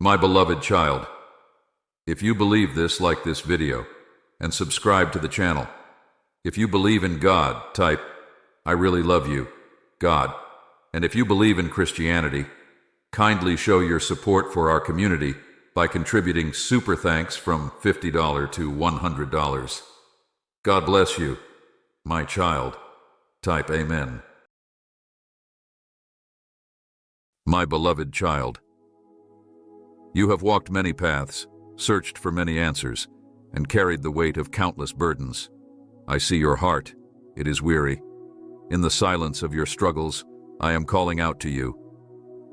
My beloved child, if you believe this, like this video and subscribe to the channel. If you believe in God, type, "I really love you, God." And if you believe in Christianity, kindly show your support for our community by contributing super thanks from $50 to $100. God bless you, my child. Type Amen. My beloved child, you have walked many paths, searched for many answers, and carried the weight of countless burdens. I see your heart. It is weary. In the silence of your struggles, I am calling out to you.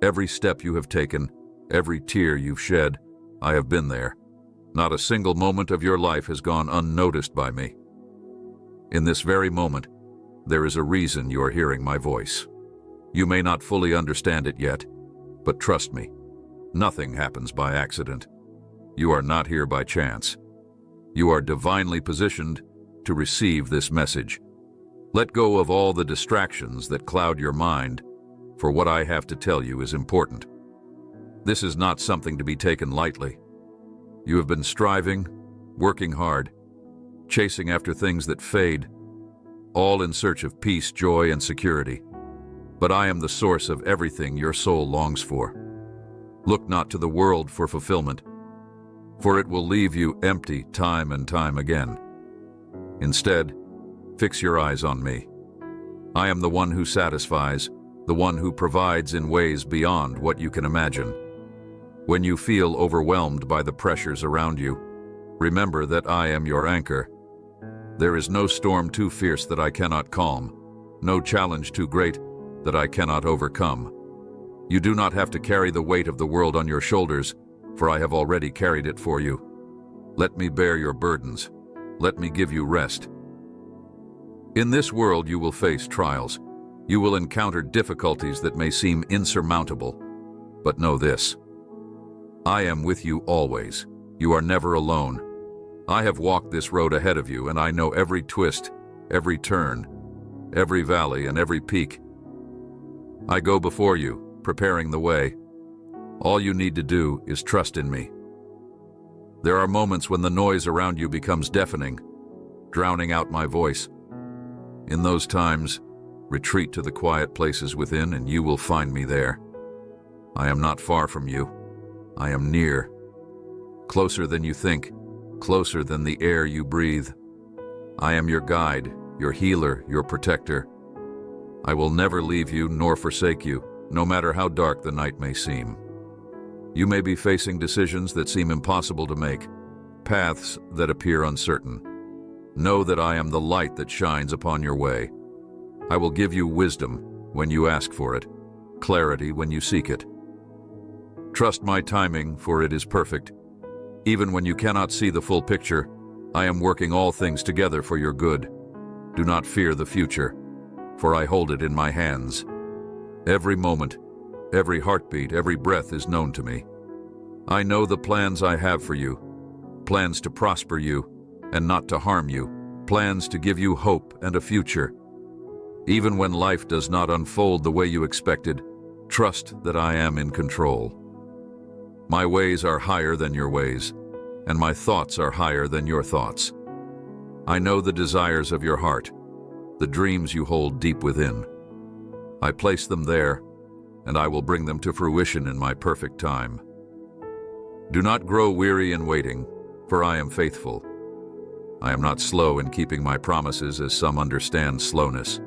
Every step you have taken, every tear you've shed, I have been there. Not a single moment of your life has gone unnoticed by me. In this very moment, there is a reason you are hearing my voice. You may not fully understand it yet, but trust me, nothing happens by accident. You are not here by chance. You are divinely positioned to receive this message. Let go of all the distractions that cloud your mind, for what I have to tell you is important. This is not something to be taken lightly. You have been striving, working hard, chasing after things that fade, all in search of peace, joy, and security. But I am the source of everything your soul longs for. Look not to the world for fulfillment, for it will leave you empty time and time again. Instead, fix your eyes on me. I am the one who satisfies, the one who provides in ways beyond what you can imagine. When you feel overwhelmed by the pressures around you, remember that I am your anchor. There is no storm too fierce that I cannot calm, no challenge too great that I cannot overcome. You do not have to carry the weight of the world on your shoulders, for I have already carried it for you. Let me bear your burdens. Let me give you rest. In this world you will face trials. You will encounter difficulties that may seem insurmountable. But know this: I am with you always. You are never alone. I have walked this road ahead of you, and I know every twist, every turn, every valley, and every peak. I go before you, preparing the way. All you need to do is trust in me. There are moments when the noise around you becomes deafening, drowning out my voice. In those times, retreat to the quiet places within, and you will find me there. I am not far from you. I am near. Closer than you think, closer than the air you breathe. I am your guide, your healer, your protector. I will never leave you nor forsake you, no matter how dark the night may seem. You may be facing decisions that seem impossible to make, paths that appear uncertain. Know that I am the light that shines upon your way. I will give you wisdom when you ask for it, clarity when you seek it. Trust my timing, for it is perfect. Even when you cannot see the full picture, I am working all things together for your good. Do not fear the future, for I hold it in my hands. Every moment, every heartbeat, every breath is known to me. I know the plans I have for you, plans to prosper you and not to harm you, plans to give you hope and a future. Even when life does not unfold the way you expected, trust that I am in control. My ways are higher than your ways, and my thoughts are higher than your thoughts. I know the desires of your heart, the dreams you hold deep within. I place them there, and I will bring them to fruition in my perfect time. Do not grow weary in waiting, for I am faithful. I am not slow in keeping my promises, as some understand slowness.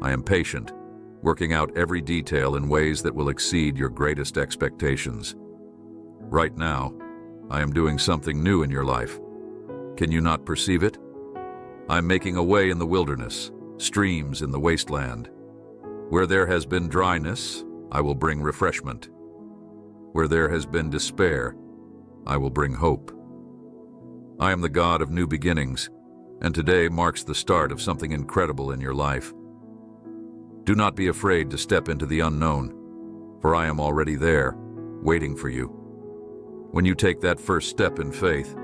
I am patient, working out every detail in ways that will exceed your greatest expectations. Right now, I am doing something new in your life. Can you not perceive it? I am making a way in the wilderness, streams in the wasteland. Where there has been dryness, I will bring refreshment. Where there has been despair, I will bring hope. I am the God of new beginnings, and today marks the start of something incredible in your life. Do not be afraid to step into the unknown, for I am already there, waiting for you. When you take that first step in faith,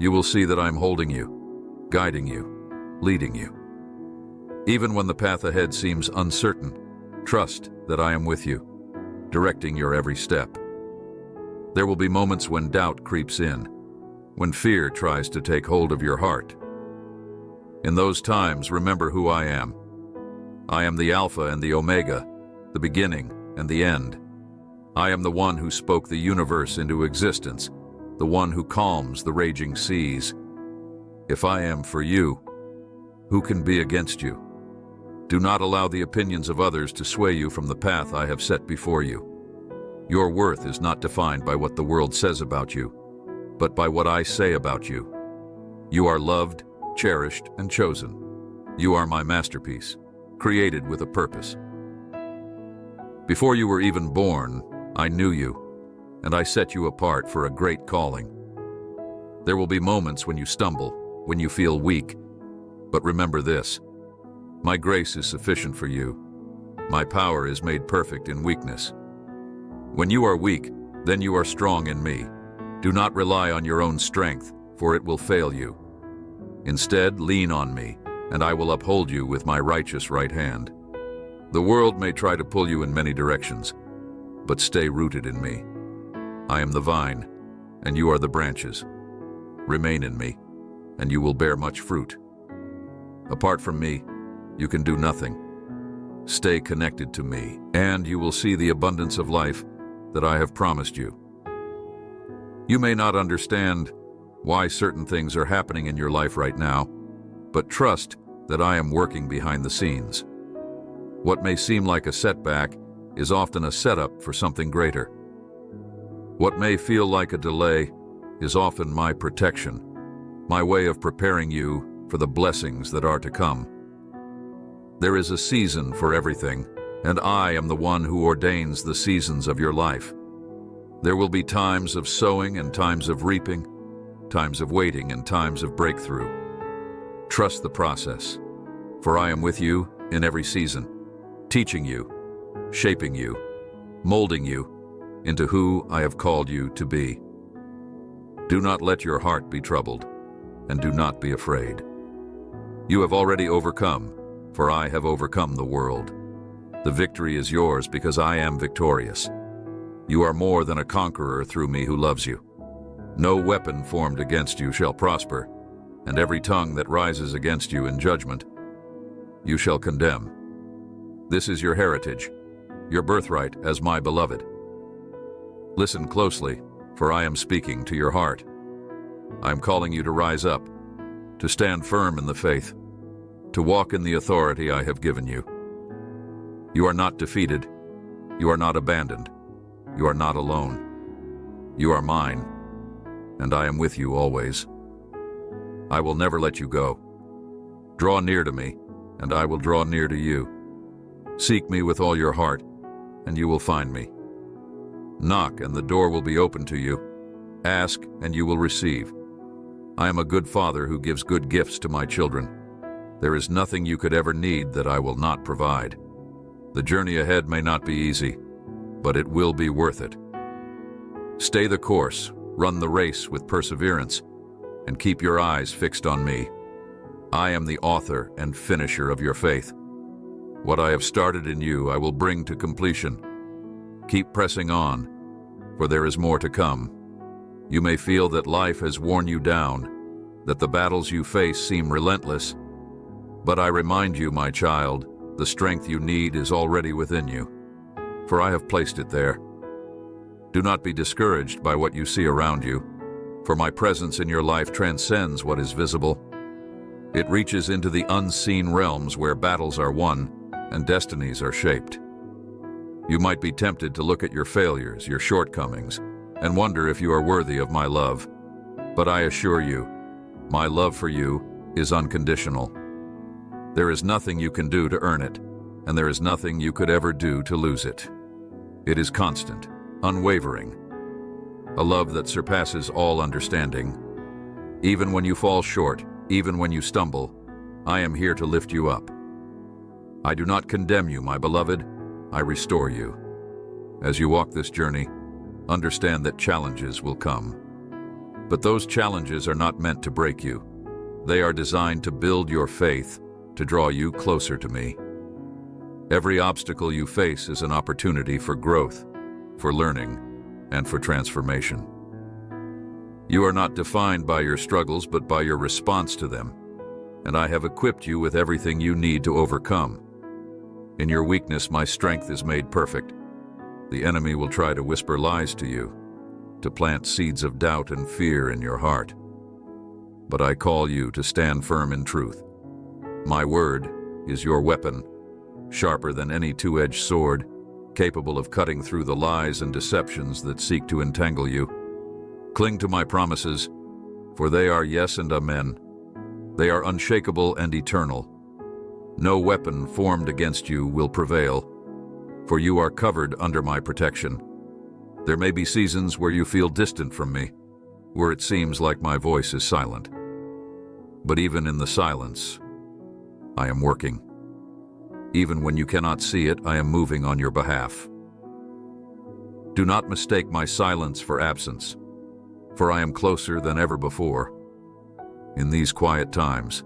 you will see that I am holding you, guiding you, leading you. Even when the path ahead seems uncertain, trust that I am with you, directing your every step. There will be moments when doubt creeps in, when fear tries to take hold of your heart. In those times, remember who I am. I am the Alpha and the Omega, the beginning and the end. I am the one who spoke the universe into existence, the one who calms the raging seas. If I am for you, who can be against you? Do not allow the opinions of others to sway you from the path I have set before you. Your worth is not defined by what the world says about you, but by what I say about you. You are loved, cherished, and chosen. You are my masterpiece, created with a purpose. Before you were even born, I knew you, and I set you apart for a great calling. There will be moments when you stumble, when you feel weak, but remember this: my grace is sufficient for you. My power is made perfect in weakness. When you are weak, then you are strong in me. Do not rely on your own strength, for it will fail you. Instead, lean on me, and I will uphold you with my righteous right hand. The world may try to pull you in many directions, but stay rooted in me. I am the vine, and you are the branches. Remain in me, and you will bear much fruit. Apart from me, you can do nothing. Stay connected to me, and you will see the abundance of life that I have promised you. You may not understand why certain things are happening in your life right now, but trust that I am working behind the scenes. What may seem like a setback is often a setup for something greater. What may feel like a delay is often my protection, my way of preparing you for the blessings that are to come. There is a season for everything, and I am the one who ordains the seasons of your life. There will be times of sowing and times of reaping, times of waiting and times of breakthrough. Trust the process, for I am with you in every season, teaching you, shaping you, molding you into who I have called you to be. Do not let your heart be troubled, and do not be afraid. You have already overcome, for I have overcome the world. The victory is yours because I am victorious. You are more than a conqueror through me who loves you. No weapon formed against you shall prosper, and every tongue that rises against you in judgment, you shall condemn. This is your heritage, your birthright as my beloved. Listen closely, for I am speaking to your heart. I am calling you to rise up, to stand firm in the faith, to walk in the authority I have given you. You are not defeated. You are not abandoned. You are not alone. You are mine, and I am with you always. I will never let you go. Draw near to me, and I will draw near to you. Seek me with all your heart, and you will find me. Knock, and the door will be open to you. Ask, and you will receive. I am a good father who gives good gifts to my children. There is nothing you could ever need that I will not provide. The journey ahead may not be easy, but it will be worth it. Stay the course, run the race with perseverance, and keep your eyes fixed on me. I am the author and finisher of your faith. What I have started in you, I will bring to completion. Keep pressing on, for there is more to come. You may feel that life has worn you down, that the battles you face seem relentless, but I remind you, my child, the strength you need is already within you, for I have placed it there. Do not be discouraged by what you see around you, for my presence in your life transcends what is visible. It reaches into the unseen realms where battles are won and destinies are shaped. You might be tempted to look at your failures, your shortcomings, and wonder if you are worthy of my love. But I assure you, my love for you is unconditional. There is nothing you can do to earn it, and there is nothing you could ever do to lose it. It is constant, unwavering, a love that surpasses all understanding. Even when you fall short, even when you stumble, I am here to lift you up. I do not condemn you, my beloved. I restore you. As you walk this journey, understand that challenges will come. But those challenges are not meant to break you. They are designed to build your faith, to draw you closer to me. Every obstacle you face is an opportunity for growth, for learning, and for transformation. You are not defined by your struggles, but by your response to them, and I have equipped you with everything you need to overcome. In your weakness, my strength is made perfect. The enemy will try to whisper lies to you, to plant seeds of doubt and fear in your heart. But I call you to stand firm in truth. My word is your weapon, sharper than any two-edged sword, capable of cutting through the lies and deceptions that seek to entangle you. Cling to my promises, for they are yes and amen. They are unshakable and eternal. No weapon formed against you will prevail, for you are covered under my protection. There may be seasons where you feel distant from me, where it seems like my voice is silent. But even in the silence, I am working. Even when you cannot see it, I am moving on your behalf. Do not mistake my silence for absence, for I am closer than ever before. In these quiet times,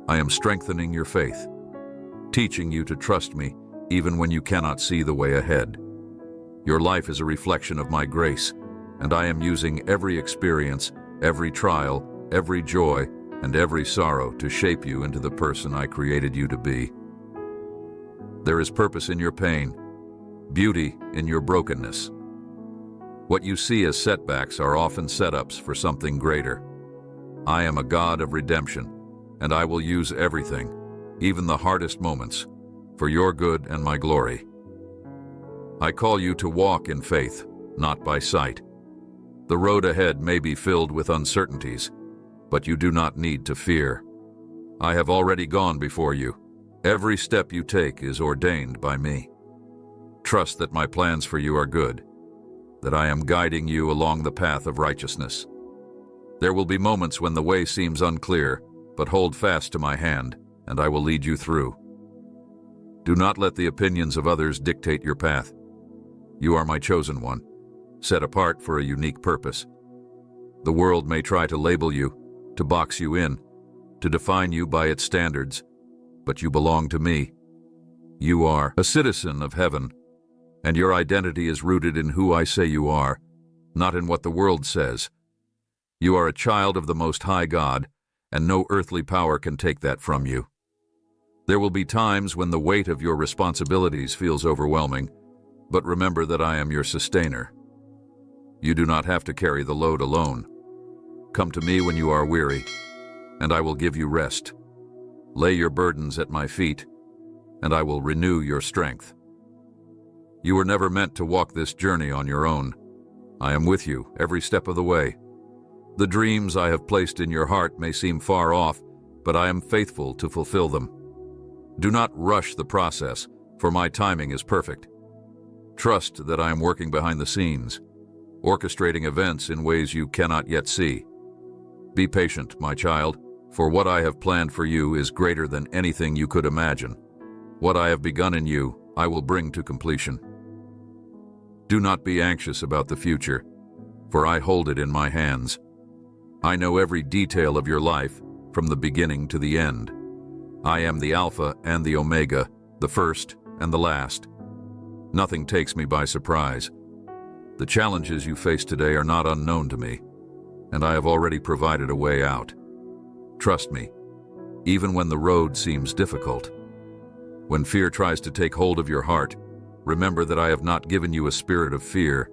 I am strengthening your faith, teaching you to trust me even when you cannot see the way ahead. Your life is a reflection of my grace, and I am using every experience, every trial, every joy, and every sorrow to shape you into the person I created you to be. There is purpose in your pain, beauty in your brokenness. What you see as setbacks are often setups for something greater. I am a God of redemption, and I will use everything, even the hardest moments, for your good and my glory. I call you to walk in faith, not by sight. The road ahead may be filled with uncertainties, but you do not need to fear. I have already gone before you. Every step you take is ordained by me. Trust that my plans for you are good, that I am guiding you along the path of righteousness. There will be moments when the way seems unclear, but hold fast to my hand, and I will lead you through. Do not let the opinions of others dictate your path. You are my chosen one, set apart for a unique purpose. The world may try to label you, to box you in, to define you by its standards, but you belong to me. You are a citizen of heaven, and your identity is rooted in who I say you are, not in what the world says. You are a child of the Most High God, and no earthly power can take that from you. There will be times when the weight of your responsibilities feels overwhelming, but remember that I am your sustainer. You do not have to carry the load alone. Come to me when you are weary, and I will give you rest. Lay your burdens at my feet, and I will renew your strength. You were never meant to walk this journey on your own. I am with you every step of the way. The dreams I have placed in your heart may seem far off, but I am faithful to fulfill them. Do not rush the process, for my timing is perfect. Trust that I am working behind the scenes, orchestrating events in ways you cannot yet see. Be patient, my child, for what I have planned for you is greater than anything you could imagine. What I have begun in you, I will bring to completion. Do not be anxious about the future, for I hold it in my hands. I know every detail of your life, from the beginning to the end. I am the Alpha and the Omega, the first and the last. Nothing takes me by surprise. The challenges you face today are not unknown to me, and I have already provided a way out. Trust me, even when the road seems difficult. When fear tries to take hold of your heart, remember that I have not given you a spirit of fear,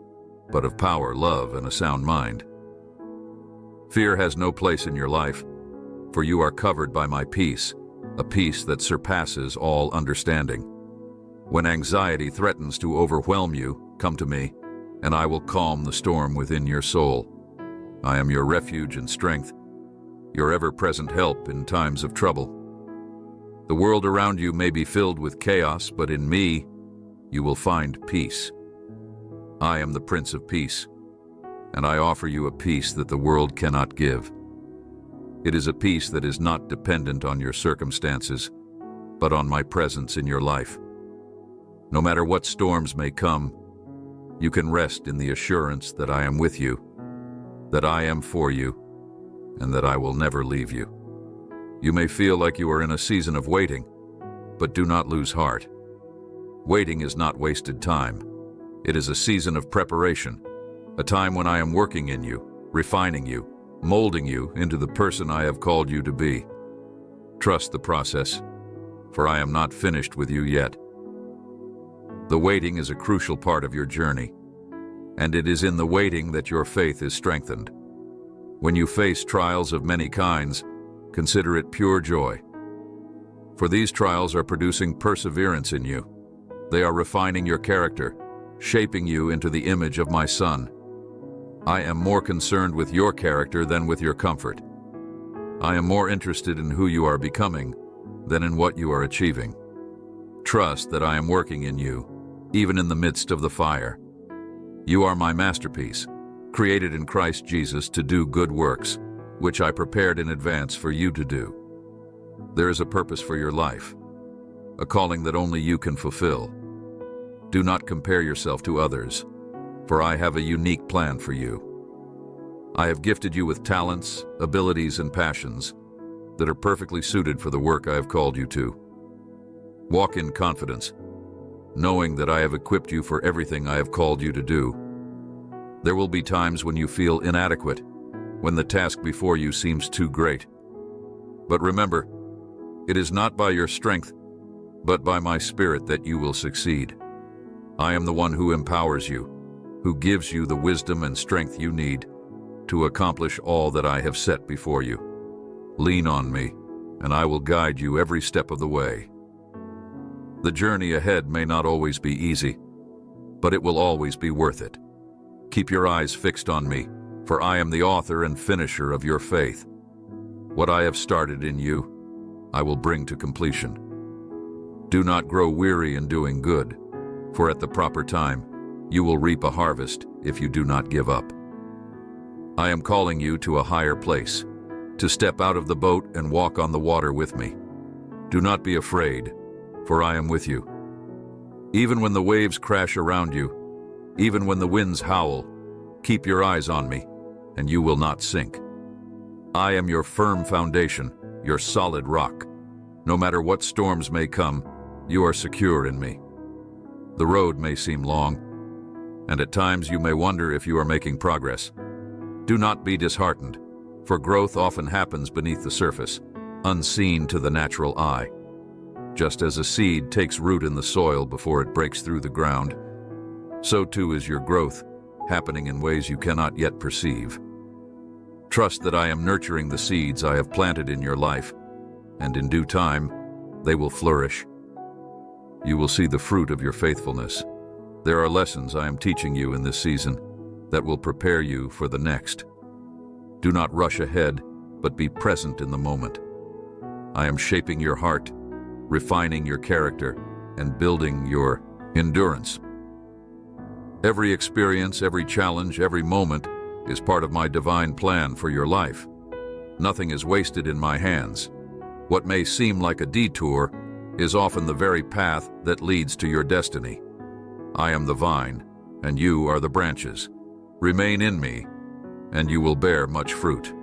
but of power, love, and a sound mind. Fear has no place in your life, for you are covered by my peace, a peace that surpasses all understanding. When anxiety threatens to overwhelm you, come to me, and I will calm the storm within your soul. I am your refuge and strength, your ever-present help in times of trouble. The world around you may be filled with chaos, but in me, you will find peace. I am the Prince of Peace, and I offer you a peace that the world cannot give. It is a peace that is not dependent on your circumstances, but on my presence in your life. No matter what storms may come, you can rest in the assurance that I am with you, that I am for you, and that I will never leave you. You may feel like you are in a season of waiting, but do not lose heart. Waiting is not wasted time. It is a season of preparation, a time when I am working in you, refining you, molding you into the person I have called you to be. Trust the process, for I am not finished with you yet. The waiting is a crucial part of your journey, and it is in the waiting that your faith is strengthened. When you face trials of many kinds, consider it pure joy. For these trials are producing perseverance in you. They are refining your character, shaping you into the image of my Son. I am more concerned with your character than with your comfort. I am more interested in who you are becoming than in what you are achieving. Trust that I am working in you, even in the midst of the fire. You are my masterpiece, created in Christ Jesus to do good works, which I prepared in advance for you to do. There is a purpose for your life, a calling that only you can fulfill. Do not compare yourself to others, for I have a unique plan for you. I have gifted you with talents, abilities, and passions that are perfectly suited for the work I have called you to. Walk in confidence, knowing that I have equipped you for everything I have called you to do. There will be times when you feel inadequate, when the task before you seems too great. But remember, it is not by your strength, but by my Spirit that you will succeed. I am the one who empowers you, who gives you the wisdom and strength you need to accomplish all that I have set before you. Lean on me, and I will guide you every step of the way. The journey ahead may not always be easy, but it will always be worth it. Keep your eyes fixed on me, for I am the author and finisher of your faith. What I have started in you, I will bring to completion. Do not grow weary in doing good, for at the proper time, you will reap a harvest if you do not give up. I am calling you to a higher place, to step out of the boat and walk on the water with me. Do not be afraid, for I am with you. Even when the waves crash around you, even when the winds howl, keep your eyes on me, and you will not sink. I am your firm foundation, your solid rock. No matter what storms may come, you are secure in me. The road may seem long, and at times you may wonder if you are making progress. Do not be disheartened, for growth often happens beneath the surface, unseen to the natural eye. Just as a seed takes root in the soil before it breaks through the ground, so too is your growth, happening in ways you cannot yet perceive. Trust that I am nurturing the seeds I have planted in your life, and in due time, they will flourish. You will see the fruit of your faithfulness. There are lessons I am teaching you in this season that will prepare you for the next. Do not rush ahead, but be present in the moment. I am shaping your heart, refining your character, and building your endurance. Every experience, every challenge, every moment is part of my divine plan for your life. Nothing is wasted in my hands. What may seem like a detour is often the very path that leads to your destiny. I am the vine, and you are the branches. Remain in me, and you will bear much fruit.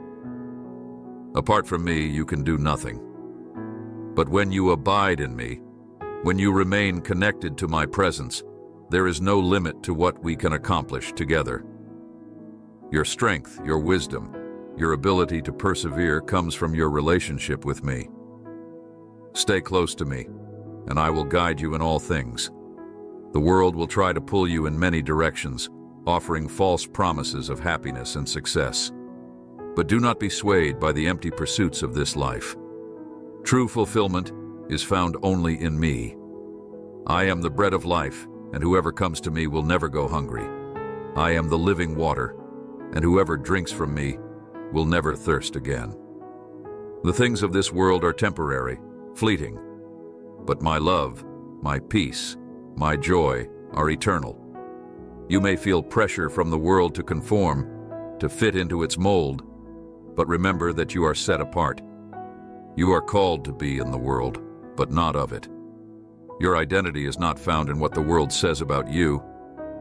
Apart from me, you can do nothing. But when you abide in me, when you remain connected to my presence, there is no limit to what we can accomplish together. Your strength, your wisdom, your ability to persevere comes from your relationship with me. Stay close to me, and I will guide you in all things. The world will try to pull you in many directions, offering false promises of happiness and success. But do not be swayed by the empty pursuits of this life. True fulfillment is found only in me. I am the bread of life, and whoever comes to me will never go hungry. I am the living water, and whoever drinks from me will never thirst again. The things of this world are temporary, fleeting, but my love, my peace, my joy are eternal. You may feel pressure from the world to conform, to fit into its mold, but remember that you are set apart. You are called to be in the world, but not of it. Your identity is not found in what the world says about you,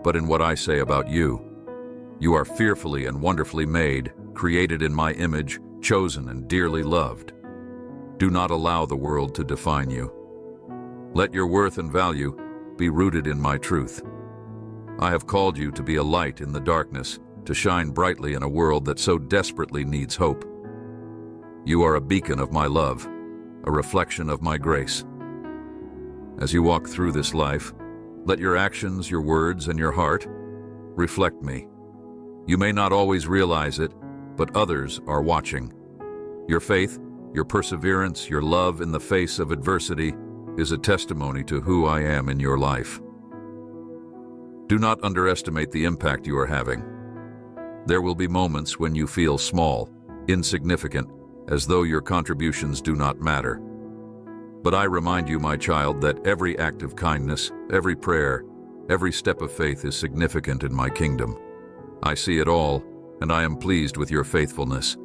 but in what I say about you. You are fearfully and wonderfully made, created in my image, chosen and dearly loved. Do not allow the world to define you. Let your worth and value be rooted in my truth. I have called you to be a light in the darkness, to shine brightly in a world that so desperately needs hope. You are a beacon of my love, a reflection of my grace. As you walk through this life, let your actions, your words, and your heart reflect me. You may not always realize it, but others are watching. Your faith, your perseverance, your love in the face of adversity is a testimony to who I am in your life. Do not underestimate the impact you are having. There will be moments when you feel small, insignificant, as though your contributions do not matter. But I remind you, my child, that every act of kindness, every prayer, every step of faith is significant in my kingdom. I see it all, and I am pleased with your faithfulness.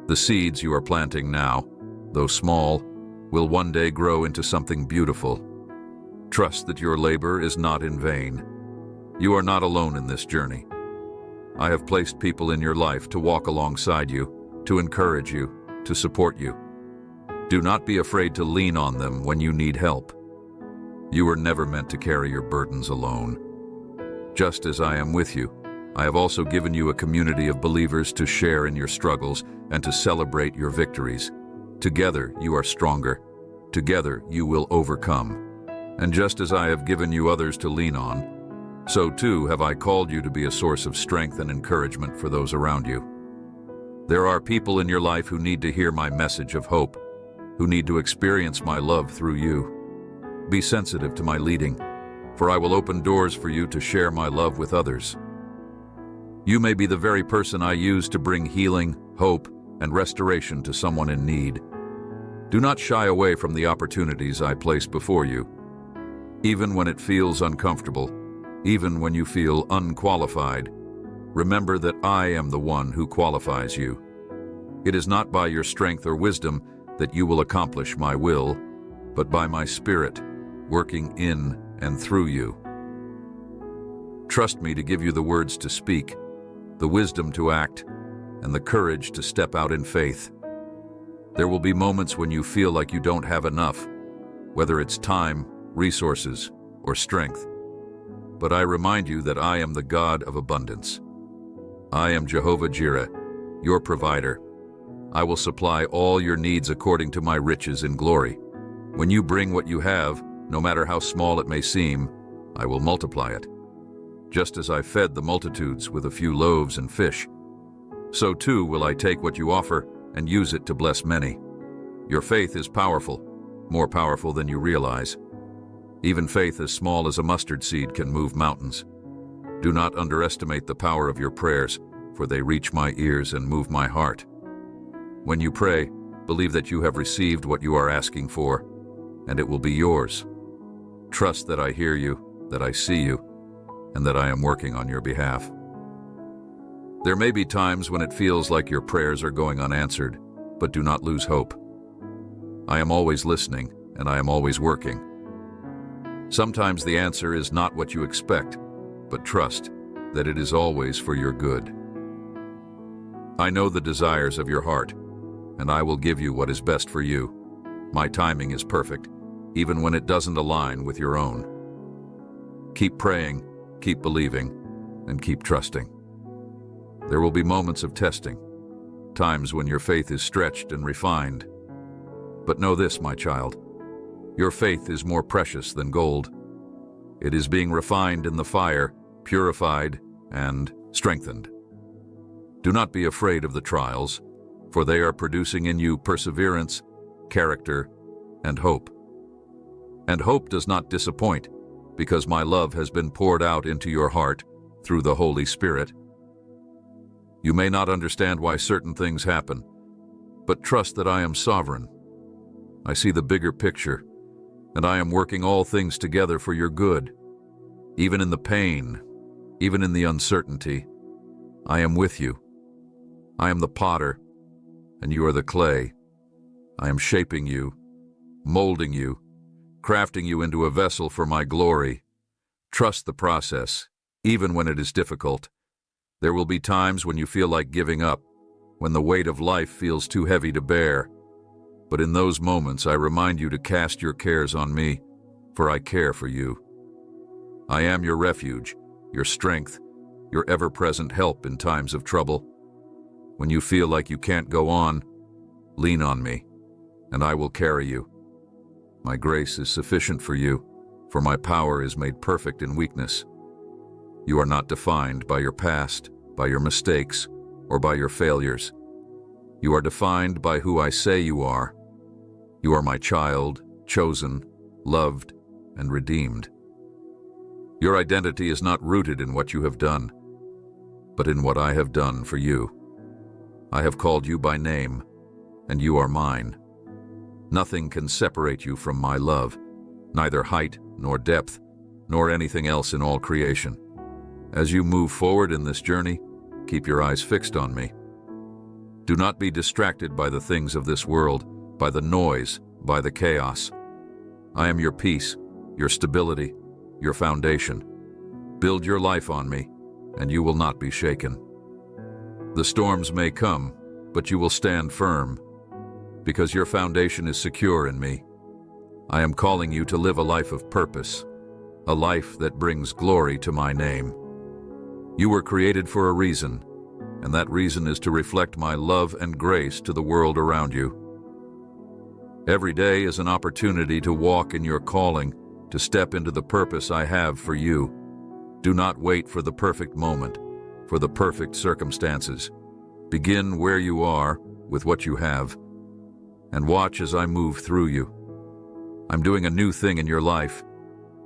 The seeds you are planting now, though small, will one day grow into something beautiful. Trust that your labor is not in vain. You are not alone in this journey. I have placed people in your life to walk alongside you, to encourage you, to support you. Do not be afraid to lean on them when you need help. You were never meant to carry your burdens alone. Just as I am with you, I have also given you a community of believers to share in your struggles and to celebrate your victories. Together you are stronger. Together you will overcome. And just as I have given you others to lean on, so too have I called you to be a source of strength and encouragement for those around you. There are people in your life who need to hear my message of hope, who need to experience my love through you. Be sensitive to my leading, for I will open doors for you to share my love with others. You may be the very person I use to bring healing, hope, and restoration to someone in need. Do not shy away from the opportunities I place before you. Even when it feels uncomfortable, even when you feel unqualified, remember that I am the one who qualifies you. It is not by your strength or wisdom that you will accomplish my will, but by my Spirit, working in and through you. Trust me to give you the words to speak, the wisdom to act, and the courage to step out in faith. There will be moments when you feel like you don't have enough, whether it's time, resources, or strength. But I remind you that I am the God of abundance. I am Jehovah Jireh, your provider. I will supply all your needs according to my riches in glory. When you bring what you have, no matter how small it may seem, I will multiply it. Just as I fed the multitudes with a few loaves and fish, so too will I take what you offer and use it to bless many. Your faith is powerful, more powerful than you realize. Even faith as small as a mustard seed can move mountains. Do not underestimate the power of your prayers, for they reach my ears and move my heart. When you pray, believe that you have received what you are asking for, and it will be yours. Trust that I hear you, that I see you, and that I am working on your behalf. There may be times when it feels like your prayers are going unanswered, but do not lose hope. I am always listening, and I am always working. Sometimes the answer is not what you expect, but trust that it is always for your good. I know the desires of your heart, and I will give you what is best for you. My timing is perfect, even when it doesn't align with your own. Keep praying, keep believing, and keep trusting. There will be moments of testing, times when your faith is stretched and refined. But know this, my child, your faith is more precious than gold. It is being refined in the fire, purified, and strengthened. Do not be afraid of the trials, for they are producing in you perseverance, character, and hope. And hope does not disappoint, because my love has been poured out into your heart through the Holy Spirit. You may not understand why certain things happen, but trust that I am sovereign. I see the bigger picture, and I am working all things together for your good. Even in the pain, even in the uncertainty, I am with you. I am the potter, and you are the clay. I am shaping you, molding you, crafting you into a vessel for my glory. Trust the process, even when it is difficult. There will be times when you feel like giving up, when the weight of life feels too heavy to bear. But in those moments, I remind you to cast your cares on me, for I care for you. I am your refuge, your strength, your ever-present help in times of trouble. When you feel like you can't go on, lean on me, and I will carry you. My grace is sufficient for you, for my power is made perfect in weakness. You are not defined by your past, by your mistakes, or by your failures. You are defined by who I say you are. You are my child, chosen, loved, and redeemed. Your identity is not rooted in what you have done, but in what I have done for you. I have called you by name, and you are mine. Nothing can separate you from my love, neither height nor depth, nor anything else in all creation. As you move forward in this journey, keep your eyes fixed on me. Do not be distracted by the things of this world, by the noise, by the chaos. I am your peace, your stability, your foundation. Build your life on me, and you will not be shaken. The storms may come, but you will stand firm, because your foundation is secure in me. I am calling you to live a life of purpose, a life that brings glory to my name. You were created for a reason, and that reason is to reflect my love and grace to the world around you. Every day is an opportunity to walk in your calling, to step into the purpose I have for you. Do not wait for the perfect moment, for the perfect circumstances. Begin where you are, with what you have, and watch as I move through you. I'm doing a new thing in your life.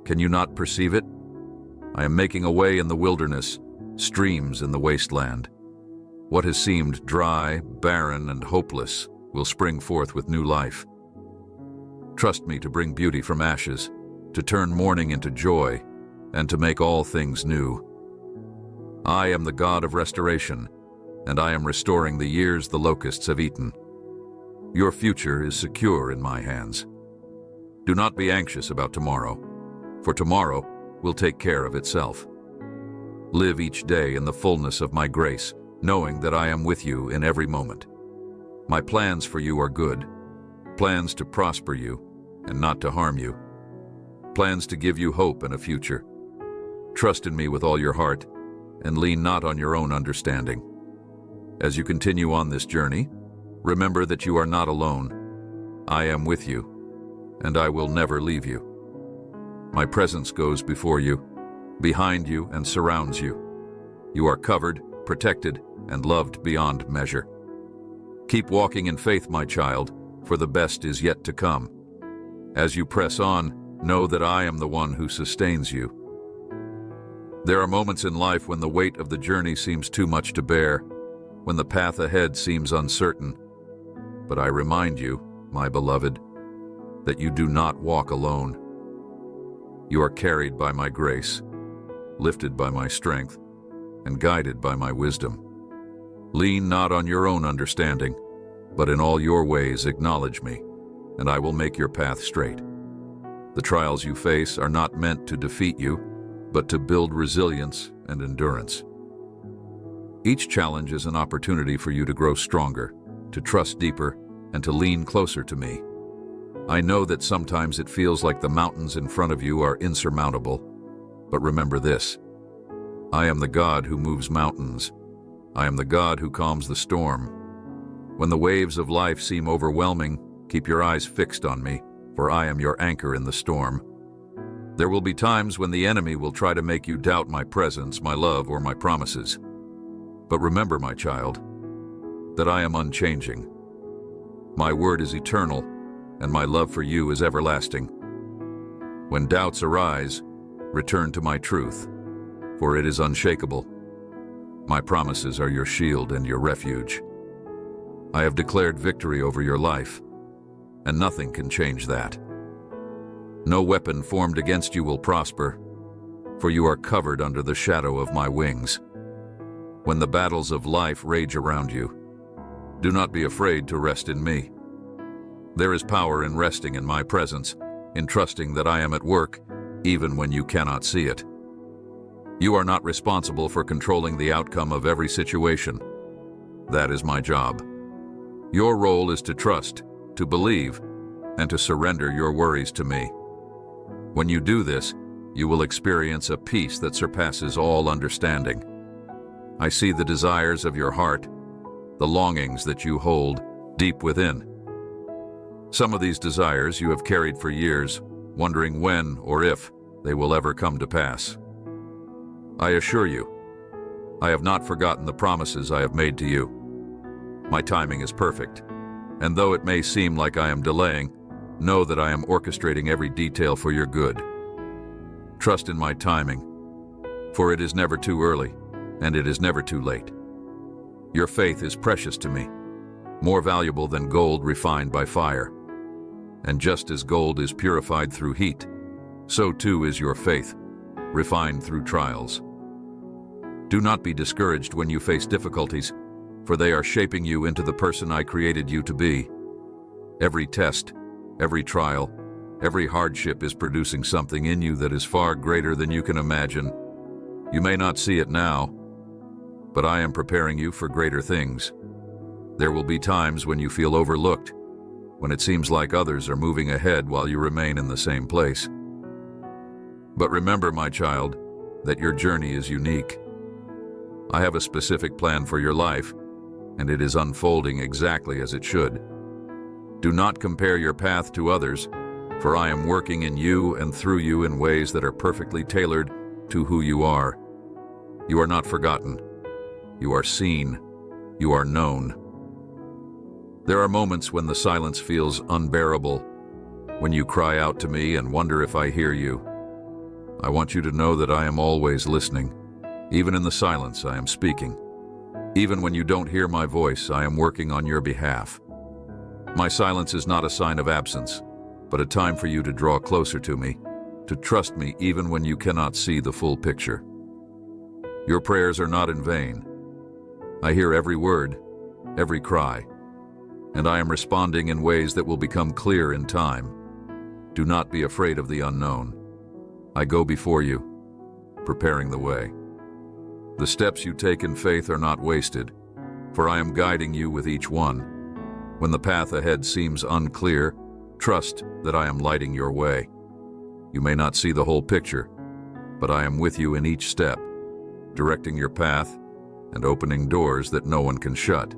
Can you not perceive it? I am making a way in the wilderness, streams in the wasteland. What has seemed dry, barren, and hopeless will spring forth with new life. Trust me to bring beauty from ashes, to turn mourning into joy, and to make all things new. I am the God of restoration, and I am restoring the years the locusts have eaten. Your future is secure in my hands. Do not be anxious about tomorrow, for tomorrow will take care of itself. Live each day in the fullness of my grace, knowing that I am with you in every moment. My plans for you are good, plans to prosper you and not to harm you, plans to give you hope and a future. Trust in me with all your heart, and lean not on your own understanding. As you continue on this journey, remember that you are not alone. I am with you, and I will never leave you. My presence goes before you, behind you, and surrounds you. You are covered, protected, and loved beyond measure. Keep walking in faith, my child, for the best is yet to come. As you press on, know that I am the one who sustains you. There are moments in life when the weight of the journey seems too much to bear, when the path ahead seems uncertain. But I remind you, my beloved, that you do not walk alone. You are carried by my grace, lifted by my strength, and guided by my wisdom. Lean not on your own understanding, but in all your ways acknowledge me, and I will make your path straight. The trials you face are not meant to defeat you, but to build resilience and endurance. Each challenge is an opportunity for you to grow stronger, to trust deeper, and to lean closer to me. I know that sometimes it feels like the mountains in front of you are insurmountable, but remember this: I am the God who moves mountains. I am the God who calms the storm. When the waves of life seem overwhelming, keep your eyes fixed on me, for I am your anchor in the storm. There will be times when the enemy will try to make you doubt my presence, my love, or my promises. But remember, my child, that I am unchanging. My word is eternal, and my love for you is everlasting. When doubts arise, return to my truth, for it is unshakable. My promises are your shield and your refuge. I have declared victory over your life, and nothing can change that. No weapon formed against you will prosper, for you are covered under the shadow of my wings. When the battles of life rage around you, do not be afraid to rest in me. There is power in resting in my presence, in trusting that I am at work, even when you cannot see it. You are not responsible for controlling the outcome of every situation. That is my job. Your role is to trust, to believe, and to surrender your worries to me. When you do this, you will experience a peace that surpasses all understanding. I see the desires of your heart, the longings that you hold deep within. Some of these desires you have carried for years, wondering when or if they will ever come to pass. I assure you, I have not forgotten the promises I have made to you. My timing is perfect, and though it may seem like I am delaying, know that I am orchestrating every detail for your good. Trust in my timing, for it is never too early, and it is never too late. Your faith is precious to me, more valuable than gold refined by fire. And just as gold is purified through heat, so too is your faith, refined through trials. Do not be discouraged when you face difficulties, for they are shaping you into the person I created you to be. Every test, every trial, every hardship is producing something in you that is far greater than you can imagine. You may not see it now, but I am preparing you for greater things. There will be times when you feel overlooked, when it seems like others are moving ahead while you remain in the same place. But remember, my child, that your journey is unique. I have a specific plan for your life, and it is unfolding exactly as it should. Do not compare your path to others, for I am working in you and through you in ways that are perfectly tailored to who you are. You are not forgotten. You are seen. You are known. There are moments when the silence feels unbearable, when you cry out to me and wonder if I hear you. I want you to know that I am always listening. Even in the silence, I am speaking. Even when you don't hear my voice, I am working on your behalf. My silence is not a sign of absence, but a time for you to draw closer to me, to trust me even when you cannot see the full picture. Your prayers are not in vain. I hear every word, every cry, and I am responding in ways that will become clear in time. Do not be afraid of the unknown. I go before you, preparing the way. The steps you take in faith are not wasted, for I am guiding you with each one. When the path ahead seems unclear, trust that I am lighting your way. You may not see the whole picture, but I am with you in each step, directing your path and opening doors that no one can shut.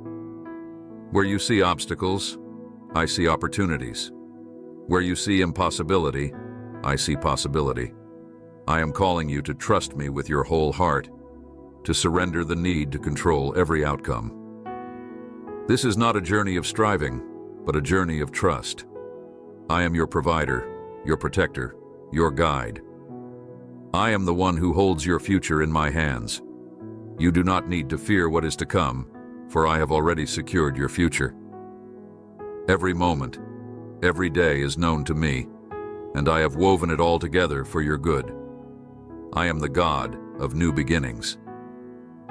Where you see obstacles, I see opportunities. Where you see impossibility, I see possibility. I am calling you to trust me with your whole heart, to surrender the need to control every outcome. This is not a journey of striving, but a journey of trust. I am your provider, your protector, your guide. I am the one who holds your future in my hands. You do not need to fear what is to come, for I have already secured your future. Every moment, every day is known to me, and I have woven it all together for your good. I am the God of new beginnings.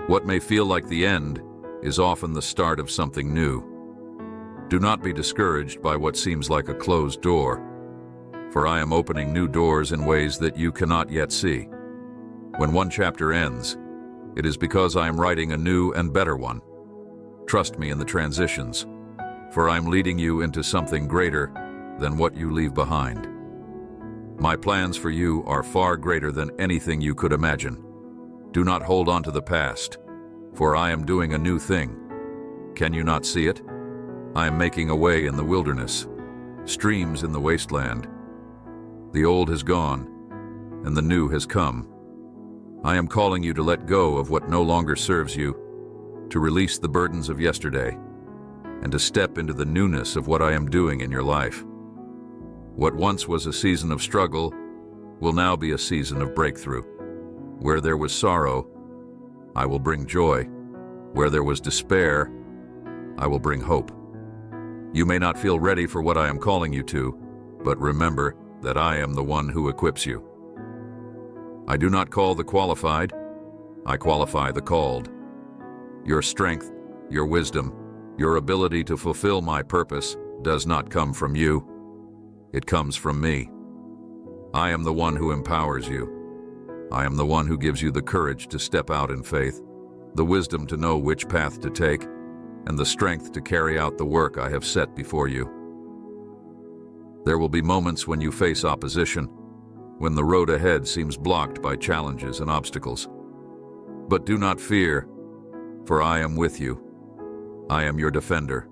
What may feel like the end is often the start of something new. Do not be discouraged by what seems like a closed door, for I am opening new doors in ways that you cannot yet see. When one chapter ends, it is because I am writing a new and better one. Trust me in the transitions, for I am leading you into something greater than what you leave behind. My plans for you are far greater than anything you could imagine. Do not hold on to the past, for I am doing a new thing. Can you not see it? I am making a way in the wilderness, streams in the wasteland. The old has gone, and the new has come. I am calling you to let go of what no longer serves you, to release the burdens of yesterday, and to step into the newness of what I am doing in your life. What once was a season of struggle will now be a season of breakthrough. Where there was sorrow, I will bring joy. Where there was despair, I will bring hope. You may not feel ready for what I am calling you to, but remember that I am the one who equips you. I do not call the qualified, I qualify the called. Your strength, your wisdom, your ability to fulfill my purpose does not come from you. It comes from me. I am the one who empowers you. I am the one who gives you the courage to step out in faith, the wisdom to know which path to take, and the strength to carry out the work I have set before you. There will be moments when you face opposition, when the road ahead seems blocked by challenges and obstacles. But do not fear, for I am with you. I am your defender,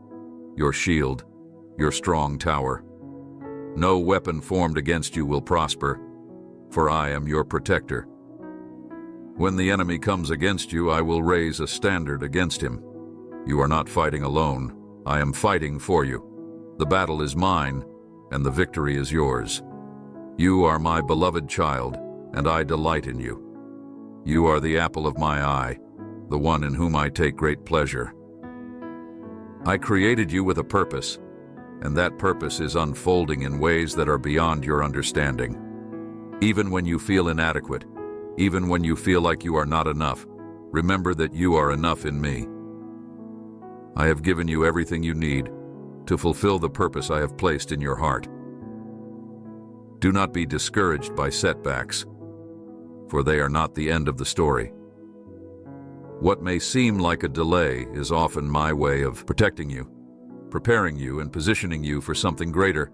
your shield, your strong tower. No weapon formed against you will prosper, for I am your protector. When the enemy comes against you, I will raise a standard against him. You are not fighting alone. I am fighting for you. The battle is mine, and the victory is yours. You are my beloved child, and I delight in you. You are the apple of my eye, the one in whom I take great pleasure. I created you with a purpose, and that purpose is unfolding in ways that are beyond your understanding. Even when you feel inadequate, even when you feel like you are not enough, remember that you are enough in me. I have given you everything you need to fulfill the purpose I have placed in your heart. Do not be discouraged by setbacks, for they are not the end of the story. What may seem like a delay is often my way of protecting you, preparing you, and positioning you for something greater.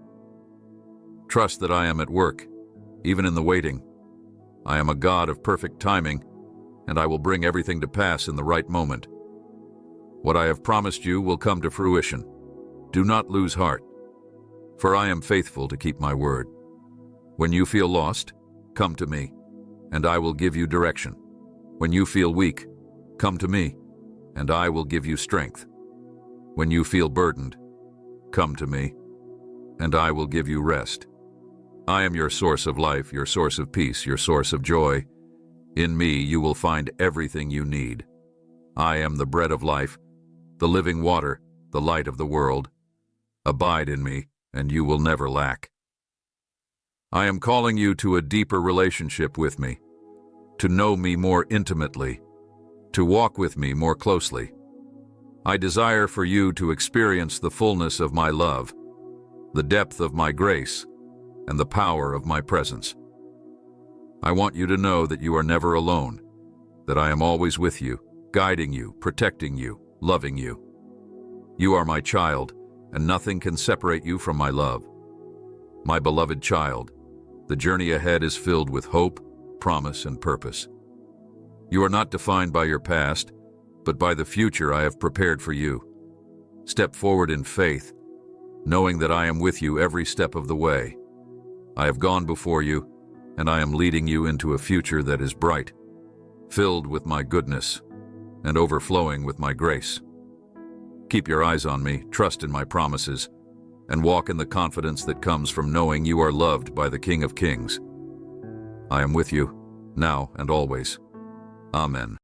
Trust that I am at work, even in the waiting. I am a God of perfect timing, and I will bring everything to pass in the right moment. What I have promised you will come to fruition. Do not lose heart, for I am faithful to keep my word. When you feel lost, come to me, and I will give you direction. When you feel weak, come to me, and I will give you strength. When you feel burdened, come to me, and I will give you rest. I am your source of life, your source of peace, your source of joy. In me you will find everything you need. I am the bread of life, the living water, the light of the world. Abide in me, and you will never lack. I am calling you to a deeper relationship with me, to know me more intimately, to walk with me more closely. I desire for you to experience the fullness of my love, the depth of my grace, and the power of my presence. I want you to know that you are never alone, that I am always with you, guiding you, protecting you, loving you. You are my child, and nothing can separate you from my love. My beloved child, the journey ahead is filled with hope, promise, and purpose. You are not defined by your past, but by the future I have prepared for you. Step forward in faith, knowing that I am with you every step of the way. I have gone before you, and I am leading you into a future that is bright, filled with my goodness, and overflowing with my grace. Keep your eyes on me, trust in my promises, and walk in the confidence that comes from knowing you are loved by the King of Kings. I am with you, now and always. Amen.